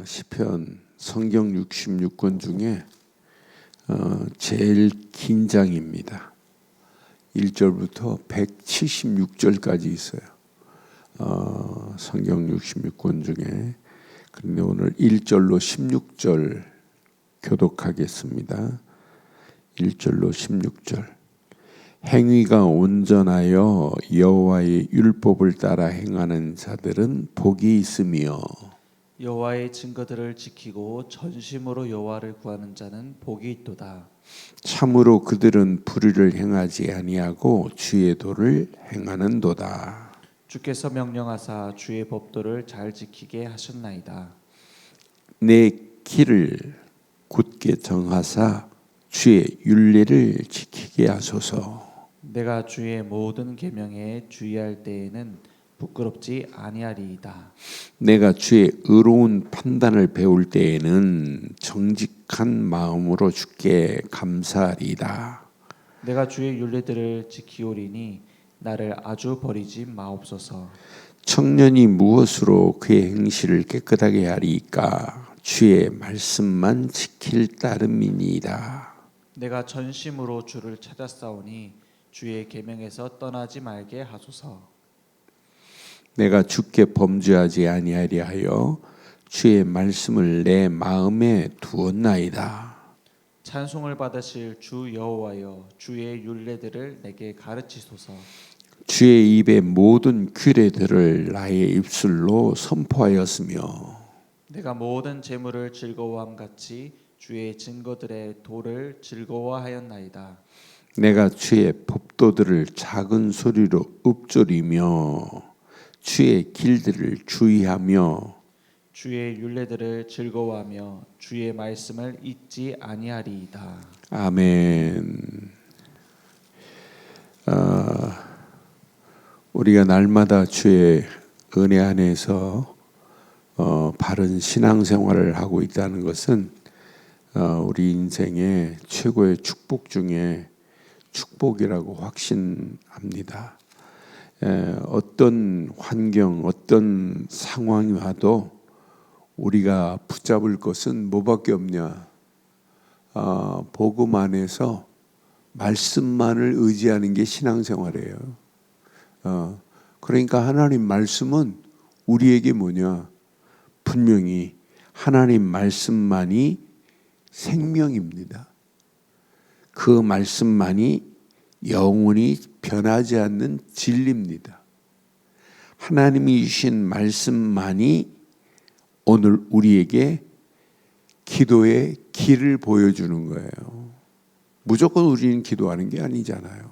시편 성경 66권 중에 제일 긴 장입니다. 1절부터 176절까지 있어요. 성경 66권 중에. 그런데 오늘 1절로 16절 교독하겠습니다. 1절로 16절. 행위가 온전하여 여호와의 율법을 따라 행하는 자들은 복이 있으며 여호와의 증거들을 지키고 전심으로 여호와를 구하는 자는 복이 있도다. 참으로 그들은 불의를 행하지 아니하고 주의 도를 행하는도다. 주께서 명령하사 주의 법도를 잘 지키게 하셨나이다. 내 길을 굳게 정하사 주의 윤례를 지키게 하소서. 내가 주의 모든 계명에 주의할 때에는 부끄럽지 아니하리이다. 내가 주의 의로운 판단을 배울 때에는 정직한 마음으로 주께 감사하리이다. 내가 주의 율례들을 지키오리니 나를 아주 버리지 마옵소서. 청년이 무엇으로 그의 행실을 깨끗하게 하리이까? 주의 말씀만 지킬 따름이니이다. 내가 전심으로 주를 찾았사오니 주의 계명에서 떠나지 말게 하소서. 내가 주께 범죄하지 아니하려 하여 주의 말씀을 내 마음에 두었나이다. 찬송을 받으실 주 여호와여, 주의 율례들을 내게 가르치소서. 주의 입의 모든 규례들을 나의 입술로 선포하였으며 내가 모든 재물을 즐거워함 같이 주의 증거들의 도를 즐거워하였나이다. 내가 주의 법도들을 작은 소리로 읊조리며 주의 길들을 주의하며 주의 율례들을 즐거워하며 주의 말씀을 잊지 아니하리이다. 아멘. 우리가 날마다 주의 은혜 안에서 바른 신앙생활을 하고 있다는 것은 우리 인생의 최고의 축복 중에 축복이라고 확신합니다. 어떤 환경, 어떤 상황이 와도 우리가 붙잡을 것은 뭐밖에 없냐? 복음 안에서 말씀만을 의지하는 게 신앙생활이에요. 그러니까 하나님 말씀은 우리에게 뭐냐? 분명히 하나님 말씀만이 생명입니다. 그 말씀만이 영원히 변하지 않는 진리입니다. 하나님이 주신 말씀만이 오늘 우리에게 기도의 길을 보여주는 거예요. 무조건 우리는 기도하는 게 아니잖아요.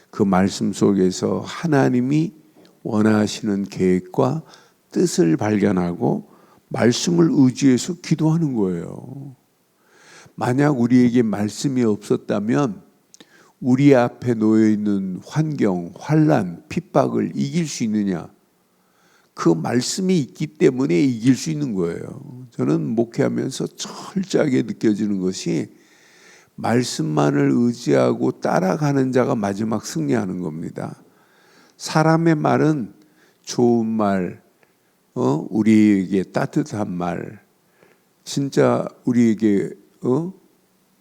그 말씀 속에서 하나님이 원하시는 계획과 뜻을 발견하고 말씀을 의지해서 기도하는 거예요. 만약 우리에게 말씀이 없었다면 우리 앞에 놓여 있는 환경, 환난, 핍박을 이길 수 있느냐? 그 말씀이 있기 때문에 이길 수 있는 거예요. 저는 목회하면서 철저하게 느껴지는 것이 말씀만을 의지하고 따라가는 자가 마지막 승리하는 겁니다. 사람의 말은 좋은 말, 우리에게 따뜻한 말, 진짜 우리에게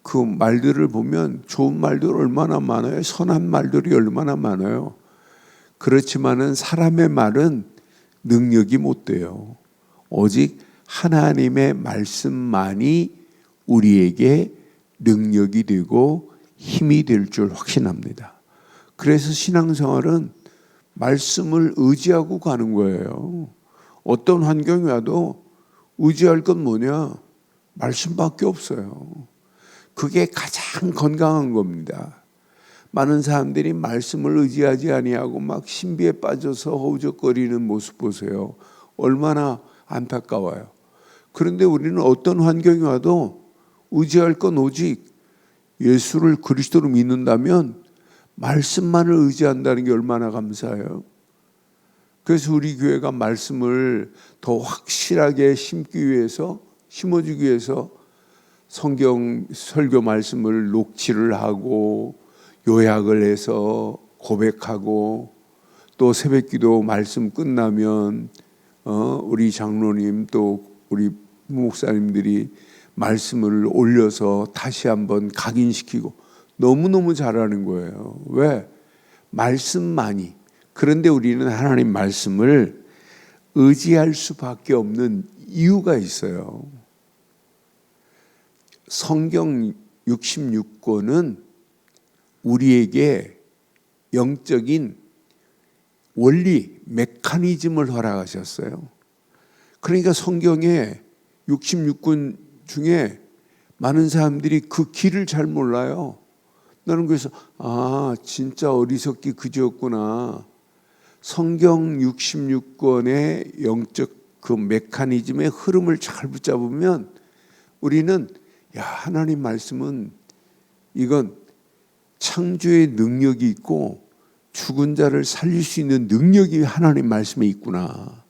그 말들을 보면 좋은 말들 얼마나 많아요. 선한 말들이 얼마나 많아요. 그렇지만은 사람의 말은 능력이 못 돼요. 오직 하나님의 말씀만이 우리에게 능력이 되고 힘이 될 줄 확신합니다. 그래서 신앙생활은 말씀을 의지하고 가는 거예요. 어떤 환경이 와도 의지할 건 뭐냐? 말씀밖에 없어요. 그게 가장 건강한 겁니다. 많은 사람들이 말씀을 의지하지 아니하고 막 신비에 빠져서 허우적거리는 모습 보세요. 얼마나 안타까워요. 그런데 우리는 어떤 환경이 와도 의지할 건 오직 예수를 그리스도로 믿는다면 말씀만을 의지한다는 게 얼마나 감사해요. 그래서 우리 교회가 말씀을 더 확실하게 심어주기 위해서 성경 설교 말씀을 녹취를 하고 요약을 해서 고백하고 또 새벽기도 말씀 끝나면 우리 장로님 또 우리 목사님들이 말씀을 올려서 다시 한번 각인시키고 너무너무 잘하는 거예요. 왜? 말씀만이. 그런데 우리는 하나님 말씀을 의지할 수밖에 없는 이유가 있어요. 성경 66권은 우리에게 영적인 원리, 메커니즘을 허락하셨어요. 그러니까 성경에 66권 중에 많은 사람들이 그 길을 잘 몰라요. 나는 그래서 진짜 어리석기 그지였구나. 성경 66권의 영적 그 메커니즘의 흐름을 잘 붙잡으면 우리는 하나님 말씀은 이건 창조의 능력이 있고 죽은 자를 살릴 수 있는 능력이 하나님 말씀에 있구나.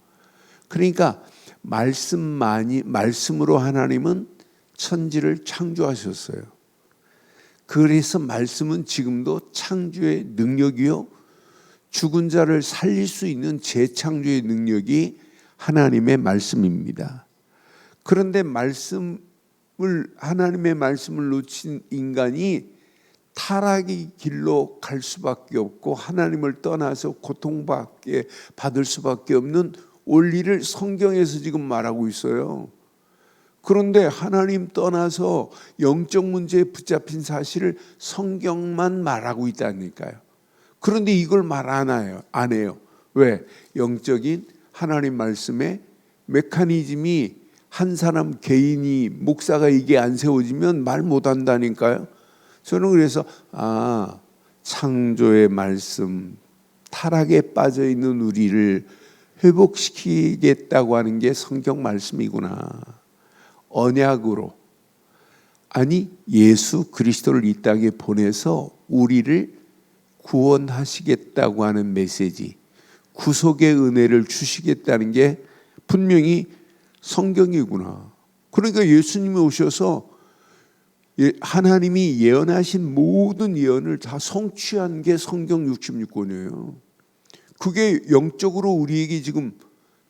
그러니까 말씀으로 하나님은 천지를 창조하셨어요. 그래서 말씀은 지금도 창조의 능력이요, 죽은 자를 살릴 수 있는 재창조의 능력이 하나님의 말씀입니다. 그런데 하나님의 말씀을 놓친 인간이 타락의 길로 갈 수밖에 없고 하나님을 떠나서 고통받게 받을 수밖에 없는 원리를 성경에서 지금 말하고 있어요. 그런데 하나님 떠나서 영적 문제에 붙잡힌 사실을 성경만 말하고 있다니까요. 그런데 이걸 말 안 해요. 왜? 영적인 하나님 말씀의 메커니즘이 한 사람 개인이 목사가 이게 안 세워지면 말 못한다니까요. 저는 그래서 창조의 말씀, 타락에 빠져 있는 우리를 회복시키겠다고 하는 게 성경 말씀이구나. 언약으로, 예수 그리스도를 이 땅에 보내서 우리를 구원하시겠다고 하는 메시지, 구속의 은혜를 주시겠다는 게 분명히 성경이구나. 그러니까 예수님이 오셔서 하나님이 예언하신 모든 예언을 다 성취한 게 성경 66권이에요. 그게 영적으로 우리에게 지금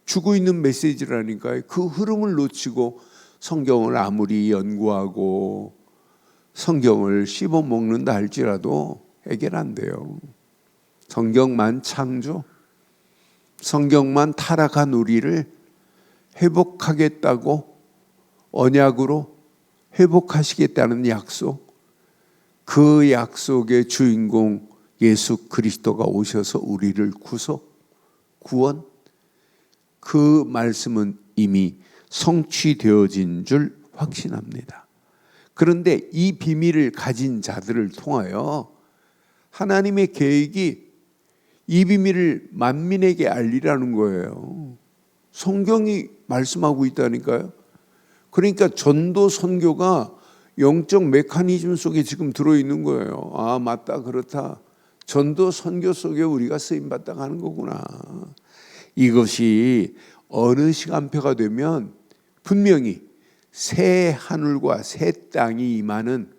주고 있는 메시지라니까요. 그 흐름을 놓치고 성경을 아무리 연구하고 성경을 씹어먹는다 할지라도 해결 안 돼요. 성경만 창조, 성경만 타락한 우리를 회복하겠다고 언약으로 회복하시겠다는 약속, 그 약속의 주인공 예수 그리스도가 오셔서 우리를 구원, 그 말씀은 이미 성취되어진 줄 확신합니다. 그런데 이 비밀을 가진 자들을 통하여 하나님의 계획이 이 비밀을 만민에게 알리라는 거예요. 성경이 말씀하고 있다니까요. 그러니까 전도 선교가 영적 메커니즘 속에 지금 들어있는 거예요. 맞다, 그렇다. 전도 선교 속에 우리가 쓰임받다 가는 거구나. 이것이 어느 시간표가 되면 분명히 새 하늘과 새 땅이 임하는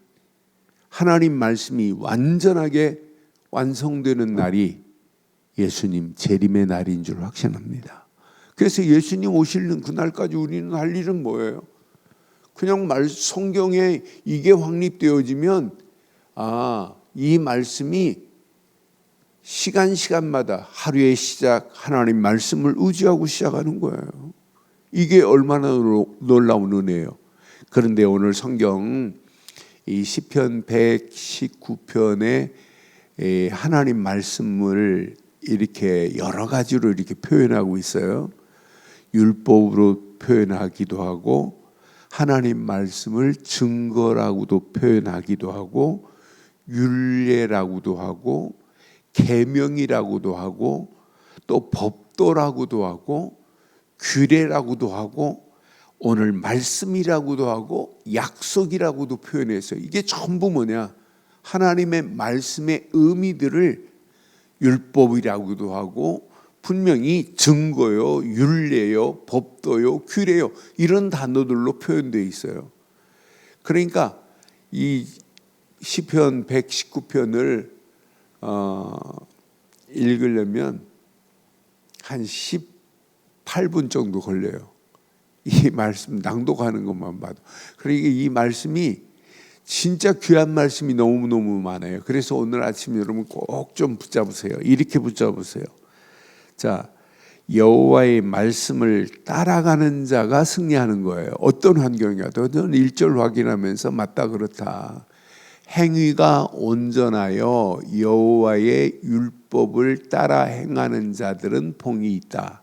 하나님 말씀이 완전하게 완성되는 날이 예수님 재림의 날인 줄 확신합니다. 그래서 예수님 오시는 그날까지 우리는 할 일은 뭐예요? 그냥 성경에 이게 확립되어지면 이 말씀이 시간마다 하루의 시작 하나님 말씀을 의지하고 시작하는 거예요. 이게 얼마나 놀라운 은혜예요. 그런데 오늘 성경 이 시편 119편에 하나님 말씀을 이렇게 여러 가지로 이렇게 표현하고 있어요. 율법으로 표현하기도 하고 하나님 말씀을 증거라고도 표현하기도 하고 율례라고도 하고 계명이라고도 하고 또 법도라고도 하고 규례라고도 하고 오늘 말씀이라고도 하고 약속이라고도 표현해서 이게 전부 뭐냐? 하나님의 말씀의 의미들을 율법이라고도 하고 분명히 증거요, 율례요, 법도요, 규례요 이런 단어들로 표현되어 있어요. 그러니까 이 시편 119편을 읽으려면 한 18분 정도 걸려요. 이 말씀 낭독하는 것만 봐도. 그러니까 이 말씀이 진짜 귀한 말씀이 너무너무 많아요. 그래서 오늘 아침 여러분 꼭 좀 붙잡으세요. 이렇게 붙잡으세요. 자, 여호와의 말씀을 따라가는 자가 승리하는 거예요. 어떤 환경이라도. 저는 1절 확인하면서 맞다 그렇다. 행위가 온전하여 여호와의 율법을 따라 행하는 자들은 복이 있다.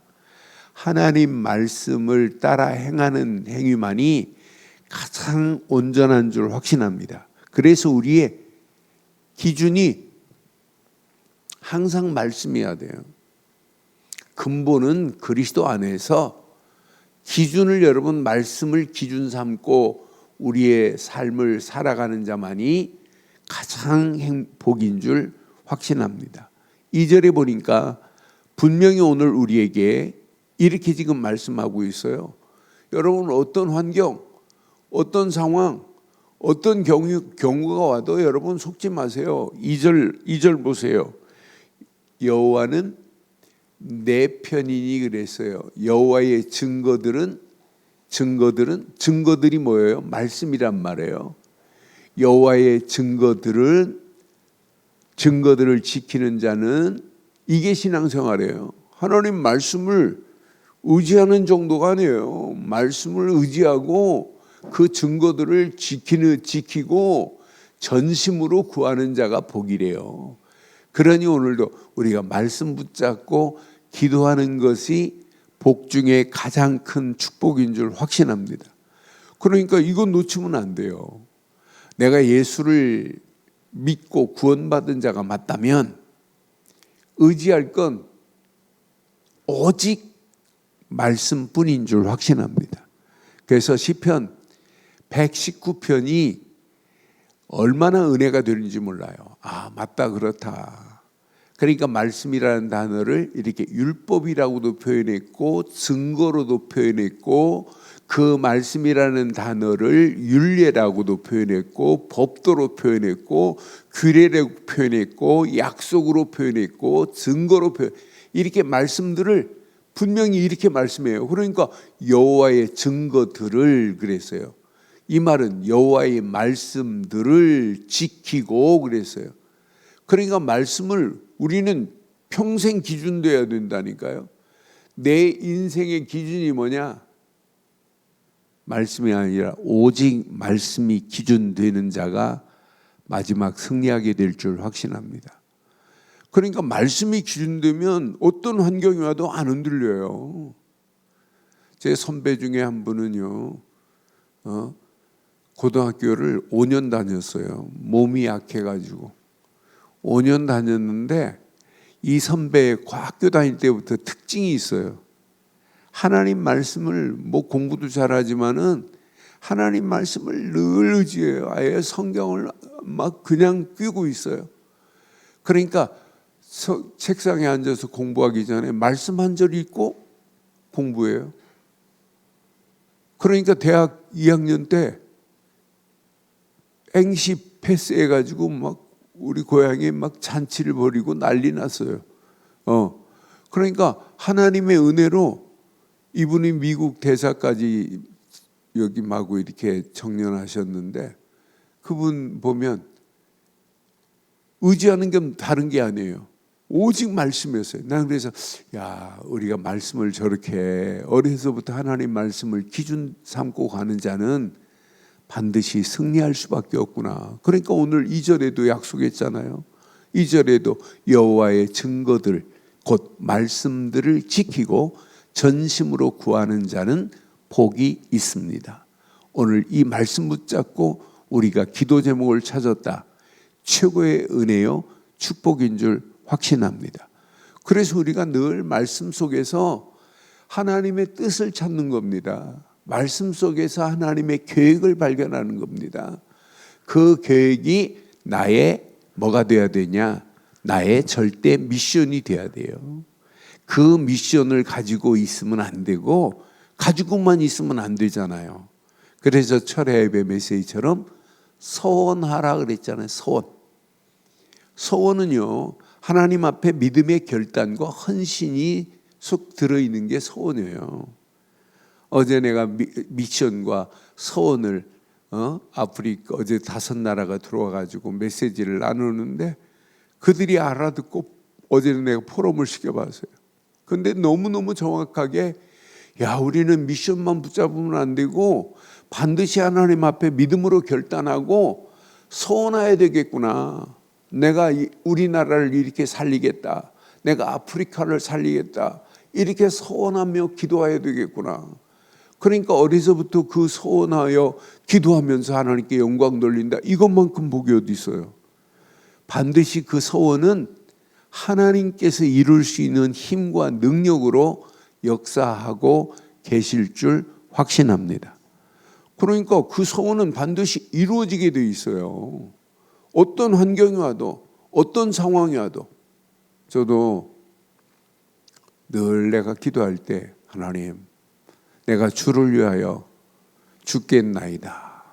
하나님 말씀을 따라 행하는 행위만이 가장 온전한 줄 확신합니다. 그래서 우리의 기준이 항상 말씀이어야 돼요. 근본은 그리스도 안에서 기준을 여러분 말씀을 기준 삼고 우리의 삶을 살아가는 자만이 가장 복인 줄 확신합니다. 2절에 보니까 분명히 오늘 우리에게 이렇게 지금 말씀하고 있어요. 여러분 어떤 환경, 어떤 상황, 어떤 경우가 와도 여러분 속지 마세요. 2절 보세요. 여호와는 내 편이니 그랬어요. 여호와의 증거들이 뭐예요? 말씀이란 말이에요. 여호와의 증거들을 지키는 자는 이게 신앙생활이에요. 하나님 말씀을 의지하는 정도가 아니에요. 말씀을 의지하고 그 증거들을 지키고 전심으로 구하는 자가 복이래요. 그러니 오늘도 우리가 말씀 붙잡고 기도하는 것이 복 중에 가장 큰 축복인 줄 확신합니다. 그러니까 이건 놓치면 안 돼요. 내가 예수를 믿고 구원받은 자가 맞다면 의지할 건 오직 말씀뿐인 줄 확신합니다. 그래서 시편 119편이 얼마나 은혜가 되는지 몰라요. 아, 맞다 그렇다. 그러니까 말씀이라는 단어를 이렇게 율법이라고도 표현했고 증거로도 표현했고 그 말씀이라는 단어를 율례라고도 표현했고 법도로 표현했고 규례라고 표현했고 약속으로 표현했고 증거로 이렇게 말씀들을 분명히 이렇게 말씀해요. 그러니까 여호와의 증거들을 그랬어요. 이 말은 여호와의 말씀들을 지키고 그랬어요. 그러니까 말씀을 우리는 평생 기준 돼야 된다니까요. 내 인생의 기준이 뭐냐? 말씀이 아니라 오직 말씀이 기준 되는 자가 마지막 승리하게 될 줄 확신합니다. 그러니까 말씀이 기준되면 어떤 환경이 와도 안 흔들려요. 제 선배 중에 한 분은요, 고등학교를 5년 다녔어요. 몸이 약해가지고 5년 다녔는데 이 선배의 학교 다닐 때부터 특징이 있어요. 하나님 말씀을 뭐 공부도 잘하지만은 하나님 말씀을 늘 의지해요. 아예 성경을 막 그냥 끼고 있어요. 그러니까 책상에 앉아서 공부하기 전에 말씀 한 절 읽고 공부해요. 그러니까 대학 2학년 때 eng시 패스해가지고 막 우리 고향에 막 잔치를 벌이고 난리 났어요. 그러니까 하나님의 은혜로 이분이 미국 대사까지 여기 마구 이렇게 청년하셨는데 그분 보면 의지하는 게 다른 게 아니에요. 오직 말씀이었어요. 난 그래서 우리가 말씀을 저렇게 어려서부터 하나님 말씀을 기준 삼고 가는 자는 반드시 승리할 수밖에 없구나. 그러니까 오늘 2절에도 약속했잖아요. 2절에도 여호와의 증거들 곧 말씀들을 지키고 전심으로 구하는 자는 복이 있습니다. 오늘 이 말씀 붙잡고 우리가 기도 제목을 찾았다. 최고의 은혜요 축복인 줄 확신합니다. 그래서 우리가 늘 말씀 속에서 하나님의 뜻을 찾는 겁니다. 말씀 속에서 하나님의 계획을 발견하는 겁니다. 그 계획이 나의 뭐가 돼야 되냐? 나의 절대 미션이 돼야 돼요. 그 미션을 가지고 있으면 안 되고 가지고만 있으면 안 되잖아요. 그래서 철야 예배 메시지처럼 서원하라 그랬잖아요. 서원은요 하나님 앞에 믿음의 결단과 헌신이 속 들어있는 게 서원이에요. 어제 내가 미션과 서원을 아프리카 어제 5나라가 들어와가지고 메시지를 나누는데 그들이 알아듣고 어제는 내가 포럼을 시켜봤어요. 근데 너무너무 정확하게 야, 우리는 미션만 붙잡으면 안 되고 반드시 하나님 앞에 믿음으로 결단하고 서원해야 되겠구나. 내가 우리나라를 이렇게 살리겠다. 내가 아프리카를 살리겠다. 이렇게 서원하며 기도해야 되겠구나. 그러니까 어디서부터 그 서원하여 기도하면서 하나님께 영광 돌린다. 이것만큼 복이 어디 있어요. 반드시 그 서원은 하나님께서 이룰 수 있는 힘과 능력으로 역사하고 계실 줄 확신합니다. 그러니까 그 서원은 반드시 이루어지게 돼 있어요. 어떤 환경이 와도 어떤 상황이 와도. 저도 늘 내가 기도할 때 하나님 내가 주를 위하여 죽겠나이다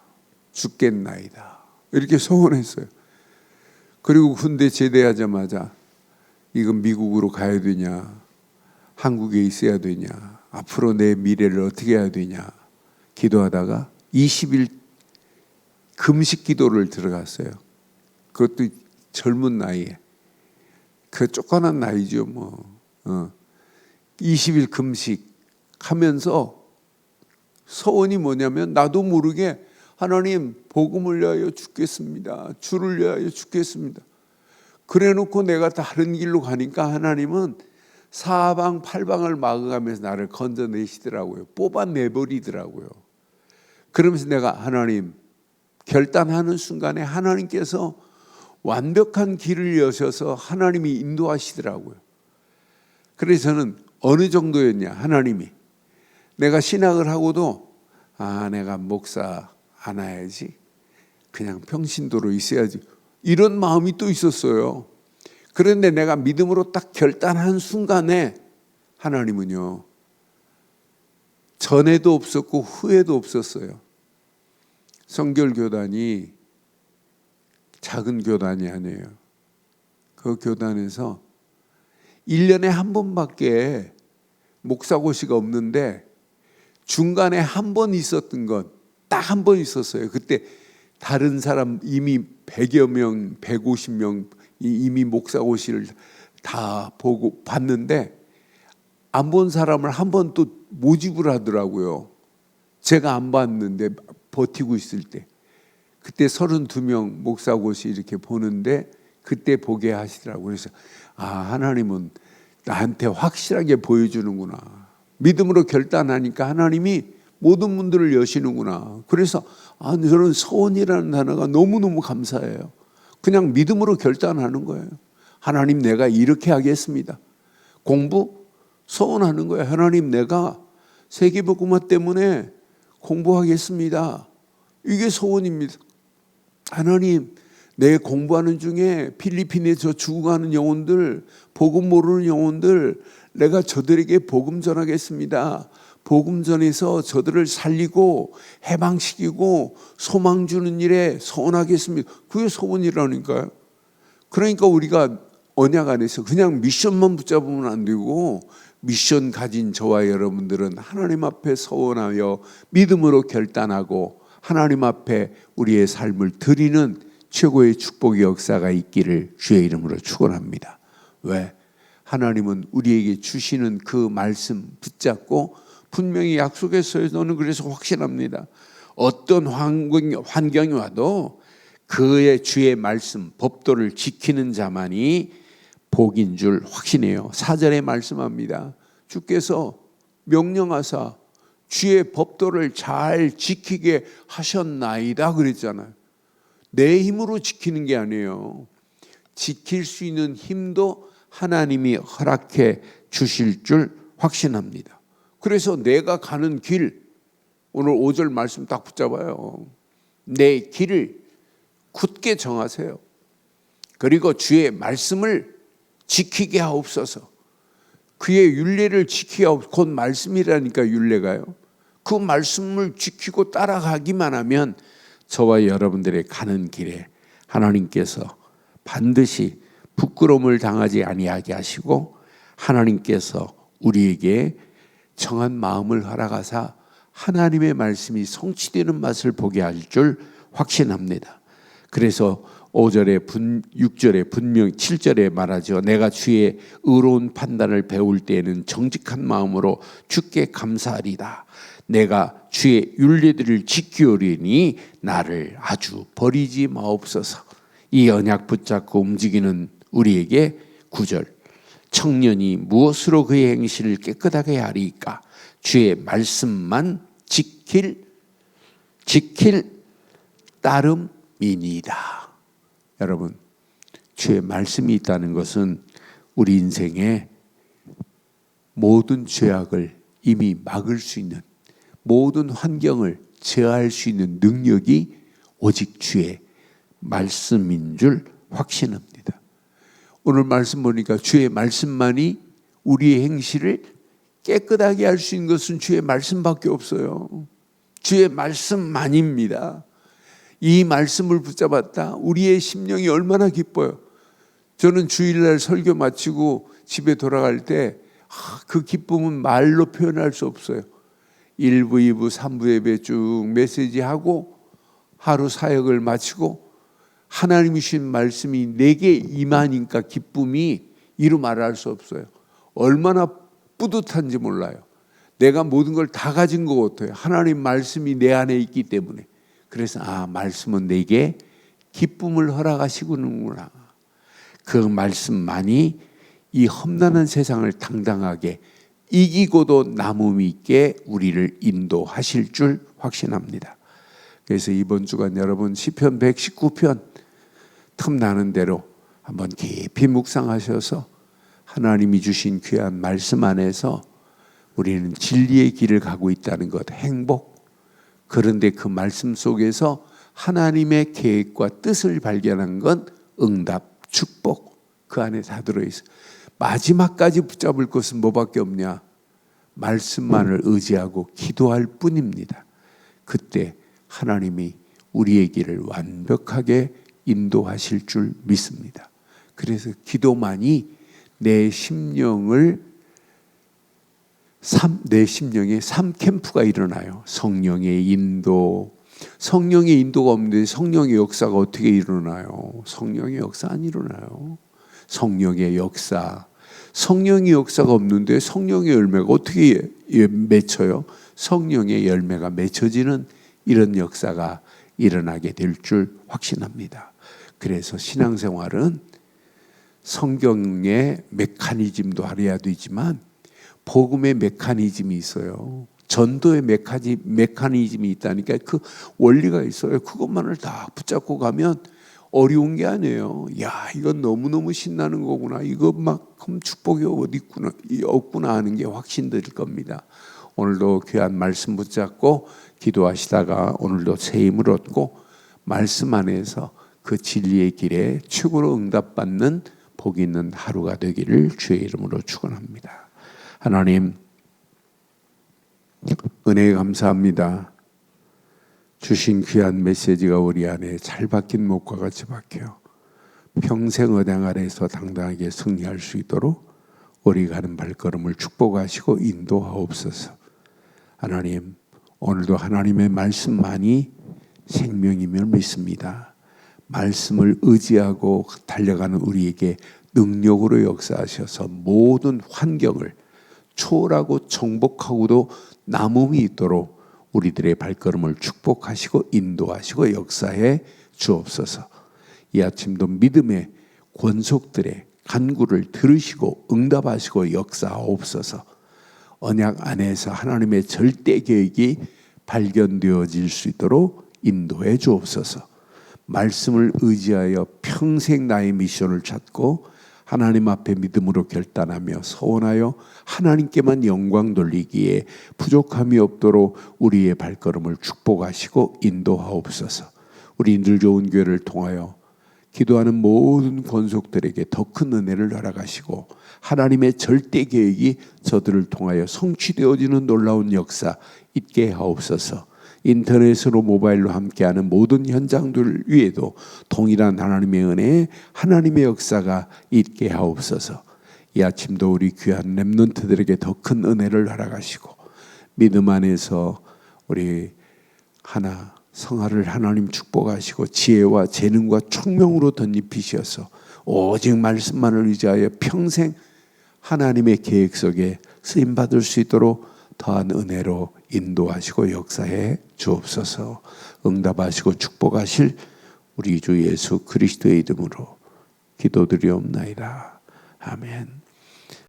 이렇게 서원했어요. 그리고 군대 제대하자마자 이건 미국으로 가야 되냐, 한국에 있어야 되냐, 앞으로 내 미래를 어떻게 해야 되냐 기도하다가 20일 금식 기도를 들어갔어요. 그것도 젊은 나이에. 그 조그만한 나이죠 뭐. 20일 금식 하면서 서원이 뭐냐면 나도 모르게 하나님 복음을 위하여 죽겠습니다. 주를 위하여 죽겠습니다. 그래 놓고 내가 다른 길로 가니까 하나님은 사방팔방을 막아가면서 나를 건져내시더라고요. 뽑아내버리더라고요. 그러면서 내가 하나님 결단하는 순간에 하나님께서 완벽한 길을 여셔서 하나님이 인도하시더라고요. 그래서 저는 어느 정도였냐, 하나님이 내가 신학을 하고도 내가 목사 안 해야지, 그냥 평신도로 있어야지, 이런 마음이 또 있었어요. 그런데 내가 믿음으로 딱 결단한 순간에 하나님은요, 전에도 없었고 후에도 없었어요. 성결교단이 작은 교단이 아니에요. 그 교단에서 1년에 한 번밖에 목사고시가 없는데 중간에 한 번 있었던 건 딱 한 번 있었어요. 그때 다른 사람 이미 100여 명, 150명 이미 목사고시를 다 보고 봤는데 안 본 사람을 한 번 또 모집을 하더라고요. 제가 안 봤는데 버티고 있을 때. 그때 32명 목사고시 이렇게 보는데 그때 보게 하시더라고요. 그래서 하나님은 나한테 확실하게 보여주는구나. 믿음으로 결단하니까 하나님이 모든 문들을 여시는구나. 그래서 저는 서원이라는 단어가 너무너무 감사해요. 그냥 믿음으로 결단하는 거예요. 하나님 내가 이렇게 하겠습니다. 공부? 서원하는 거예요. 하나님 내가 세계복음화 때문에 공부하겠습니다. 이게 서원입니다. 하나님 내 공부하는 중에 필리핀에서 죽어가는 영혼들, 복음 모르는 영혼들, 내가 저들에게 복음 전하겠습니다. 복음 전해서 저들을 살리고 해방시키고 소망 주는 일에 서원하겠습니다. 그게 서원이라니까요. 그러니까 우리가 언약 안에서 그냥 미션만 붙잡으면 안 되고, 미션 가진 저와 여러분들은 하나님 앞에 서원하여 믿음으로 결단하고 하나님 앞에 우리의 삶을 드리는 최고의 축복의 역사가 있기를 주의 이름으로 축원합니다. 왜? 하나님은 우리에게 주시는 그 말씀 붙잡고 분명히 약속했어요. 저는 그래서 확신합니다. 어떤 환경이 와도 그의 주의 말씀, 법도를 지키는 자만이 복인 줄 확신해요. 4절에 말씀합니다. 주께서 명령하사 주의 법도를 잘 지키게 하셨나이다 그랬잖아요. 내 힘으로 지키는 게 아니에요. 지킬 수 있는 힘도 하나님이 허락해 주실 줄 확신합니다. 그래서 내가 가는 길, 오늘 5절 말씀 딱 붙잡아요. 내 길을 굳게 정하세요. 그리고 주의 말씀을 지키게 하옵소서. 그의 율례를 지키게 하옵소서. 곧 말씀이라니까 율례가요. 그 말씀을 지키고 따라가기만 하면 저와 여러분들의 가는 길에 하나님께서 반드시 부끄러움을 당하지 아니하게 하시고 하나님께서 우리에게 정한 마음을 허락하사 하나님의 말씀이 성취되는 맛을 보게 할 줄 확신합니다. 그래서 5절에 6절에 분명 7절에 말하죠. 내가 주의 의로운 판단을 배울 때에는 정직한 마음으로 주께 감사하리다. 내가 주의 율례들을 지키오리니 나를 아주 버리지 마옵소서. 이 언약 붙잡고 움직이는 우리에게 9절, 청년이 무엇으로 그의 행실을 깨끗하게 하리까? 주의 말씀만 지킬 따름이니이다. 여러분, 주의 말씀이 있다는 것은 우리 인생의 모든 죄악을 이미 막을 수 있는, 모든 환경을 제어할 수 있는 능력이 오직 주의 말씀인 줄 확신합니다. 오늘 말씀 보니까 주의 말씀만이 우리의 행실을 깨끗하게 할 수 있는 것은 주의 말씀밖에 없어요. 주의 말씀만입니다. 이 말씀을 붙잡았다. 우리의 심령이 얼마나 기뻐요. 저는 주일날 설교 마치고 집에 돌아갈 때 그 기쁨은 말로 표현할 수 없어요. 1부, 2부, 3부 예배 쭉 메시지하고 하루 사역을 마치고 하나님이 주신 말씀이 내게 임하니까 기쁨이 이루 말할 수 없어요. 얼마나 뿌듯한지 몰라요. 내가 모든 걸 다 가진 것 같아요. 하나님 말씀이 내 안에 있기 때문에. 그래서 말씀은 내게 기쁨을 허락하시구나. 그 말씀만이 이 험난한 세상을 당당하게 이기고도 남음 있게 우리를 인도하실 줄 확신합니다. 그래서 이번 주간 여러분 시편 119편 틈나는 대로 한번 깊이 묵상하셔서 하나님이 주신 귀한 말씀 안에서 우리는 진리의 길을 가고 있다는 것, 행복. 그런데 그 말씀 속에서 하나님의 계획과 뜻을 발견한 건 응답, 축복. 그 안에 다 들어있어요. 마지막까지 붙잡을 것은 뭐밖에 없냐? 말씀만을 의지하고 기도할 뿐입니다. 그때 하나님이 우리의 길을 완벽하게 인도하실 줄 믿습니다. 그래서 기도만이 내 심령에 3캠프가 일어나요. 성령의 인도. 성령의 인도가 없는데 성령의 역사가 어떻게 일어나요? 성령의 역사 안 일어나요. 성령의 역사. 성령의 역사가 없는데 성령의 열매가 어떻게 맺혀요? 성령의 열매가 맺혀지는 이런 역사가 일어나게 될 줄 확신합니다. 그래서 신앙생활은 성경의 메커니즘도 알아야 되지만 복음의 메커니즘이 있어요. 전도의 메커니즘이 있다니까 그 원리가 있어요. 그것만을 다 붙잡고 가면 어려운 게 아니에요. 야, 이건 너무너무 신나는 거구나. 이것만큼 축복이 없구나 하는 게 확신될 겁니다. 오늘도 귀한 말씀 붙잡고 기도하시다가 오늘도 새 힘을 얻고 말씀 안에서 그 진리의 길에 최고로 응답받는 복 있는 하루가 되기를 주의 이름으로 축원합니다. 하나님, 은혜에 감사합니다. 주신 귀한 메시지가 우리 안에 잘 박힌 목과 같이 박혀 평생 언약 아래에서 당당하게 승리할 수 있도록 우리 가는 발걸음을 축복하시고 인도하옵소서. 하나님, 오늘도 하나님의 말씀만이 생명임을 믿습니다. 말씀을 의지하고 달려가는 우리에게 능력으로 역사하셔서 모든 환경을 초월하고 정복하고도 남음이 있도록 우리들의 발걸음을 축복하시고 인도하시고 역사해 주옵소서. 이 아침도 믿음의 권속들의 간구를 들으시고 응답하시고 역사하옵소서. 언약 안에서 하나님의 절대 계획이 발견되어질 수 있도록 인도해 주옵소서. 말씀을 의지하여 평생 나의 미션을 찾고 하나님 앞에 믿음으로 결단하며 서원하여 하나님께만 영광 돌리기에 부족함이 없도록 우리의 발걸음을 축복하시고 인도하옵소서. 우리 늘 좋은 교회를 통하여 기도하는 모든 권속들에게 더 큰 은혜를 허락하시고 하나님의 절대 계획이 저들을 통하여 성취되어지는 놀라운 역사 있게 하옵소서. 인터넷으로 모바일로 함께하는 모든 현장들 위에도 동일한 하나님의 은혜, 하나님의 역사가 있게 하옵소서. 이 아침도 우리 귀한 렘넌트들에게 더 큰 은혜를 허락하시고 믿음 안에서 우리 하나 성화를 하나님 축복하시고 지혜와 재능과 총명으로 덧입히셔서 오직 말씀만을 의지하여 평생 하나님의 계획 속에 쓰임받을 수 있도록 더한 은혜로 인도하시고 역사해 주옵소서. 응답하시고 축복하실 우리 주 예수 그리스도의 이름으로 기도드리옵나이다. 아멘.